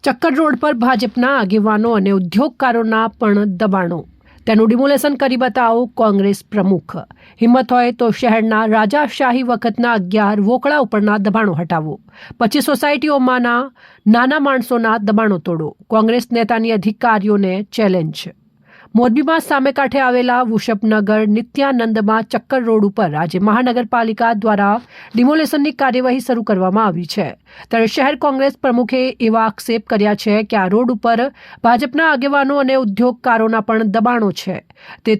ચક્કર રોડ પર ભાજપના આગેવાનો અને ઉદ્યોગકારોના પણ દબાણો. તેનું ડિમોલેશન કરી બતાવો કોંગ્રેસ પ્રમુખ. હિંમત હોય તો શહેરના રાજાશાહી વખતના 11 વોકળા ઉપરના દબાણો હટાવો. પછી સોસાયટીઓમાંના નાના માણસોના દબાણો તોડો. કોંગ્રેસ નેતાની અધિકારીઓને ચેલેન્જ. મોરબીમાં સામે કાંઠે આવેલા વૃષભનગર નિત્યાનંદમાં ચક્કર રોડ ઉપર આજે મહાનગરપાલિકા દ્વારા ડિમોલેશનની કાર્યવાહી શરૂ કરવામાં આવી છે. ત્યારે શહેર કોંગ્રેસ પ્રમુખે એવા આક્ષેપ કર્યા છે કે આ રોડ ઉપર ભાજપના આગેવાનો અને ઉદ્યોગકારોના પણ દબાણો છે.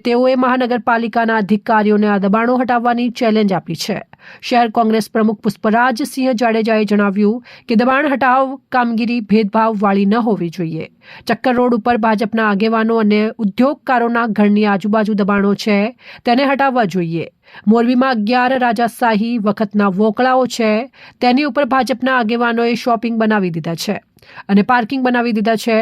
તેઓએ મહાનગરપાલિકાના અધિકારીઓને આ દબાણો હટાવવાની ચેલેન્જ આપી છે. શહેર કોંગ્રેસ પ્રમુખ પુષ્પરાજસિંહ જાડેજાએ જણાવ્યું કે દબાણ હટાવ કામગીરી ભેદભાવવાળી ન હોવી જોઈએ. ચક્કર રોડ ઉપર ભાજપના આગેવાનો અને ઉદ્યોગકારોના ઘરની આજુબાજુ દબાણો છે, તેને હટાવવા જોઈએ. મોરબીમાં 11 રાજાશાહી વખતના વોકળાઓ છે, તેની ઉપર ભાજપના આગેવાનોએ શોપિંગ બનાવી દીધા છે અને પાર્કિંગ બનાવી દીધા છે.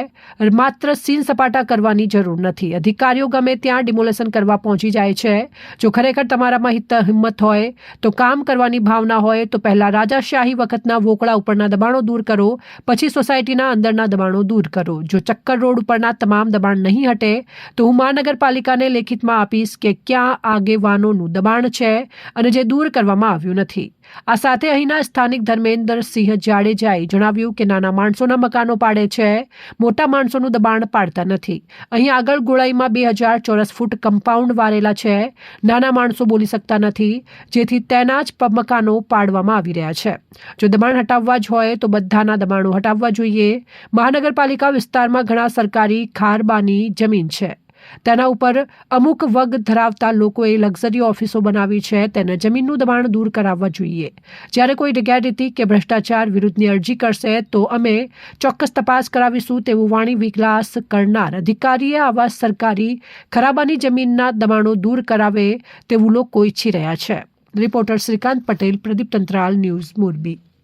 માત્ર સીન સપાટા કરવાની જરૂર નથી. અધિકારીઓ ગમે ત્યાં ડિમોલેશન કરવા પહોંચી જાય છે. જો ખરેખર તમારામાં હિંમત હોય તો કામ કરવાની ભાવના હોય તો પહેલા રાજાશાહી વખતના વોકળા ઉપરના દબાણો દૂર કરો, પછી સોસાયટીના અંદરના દબાણો દૂર કરો. જો ચક્કર રોડ ઉપરના તમામ દબાણ નહીં હટે તો હું મહાનગરપાલિકાને લેખિતમાં આપીશ કે ક્યાં આગેવાનોનું દબાણ છે અને જે દૂર કરવામાં આવ્યું નથી. આ સાથે અહીંના સ્થાનિક ધર્મેન્દ્રસિંહ જાડેજાએ જણાવ્યું કે નાના માણસોના મકાનો પાડે છે, મોટા માણસોનું દબાણ પાડતા નથી. અહીં આગળ ગોળાઈમાં 2000 ચોરસ ફૂટ કમ્પાઉન્ડ વારેલા છે. નાના માણસો બોલી શકતા નથી, જેથી તેના જ મકાનો પાડવામાં આવી રહ્યા છે. જો દબાણ હટાવવા જ હોય તો બધાના દબાણો હટાવવા જોઈએ. મહાનગરપાલિકા વિસ્તારમાં ઘણા સરકારી ખારબાની જમીન છે. તેના ઉપર અમુક વગ ધરાવતા લોકોએ લક્ઝરી ઓફિસો બનાવી છે. તેને જમીનનું દબાણ દૂર કરાવવા જોઈએ. જ્યારે કોઈ ગેરરીતિ કે ભ્રષ્ટાચાર વિરુદ્ધની અરજી કરશે તો અમે ચોક્કસ તપાસ કરાવીશું તેવું વાણી વિલાસ કરનાર અધિકારીએ આવા સરકારી ખરાબાની જમીનના દબાણો દૂર કરાવે તેવું લોકો ઈચ્છી રહ્યા છે. Reporter Shrikant Patel, Pradeep Tantral, news Morbi.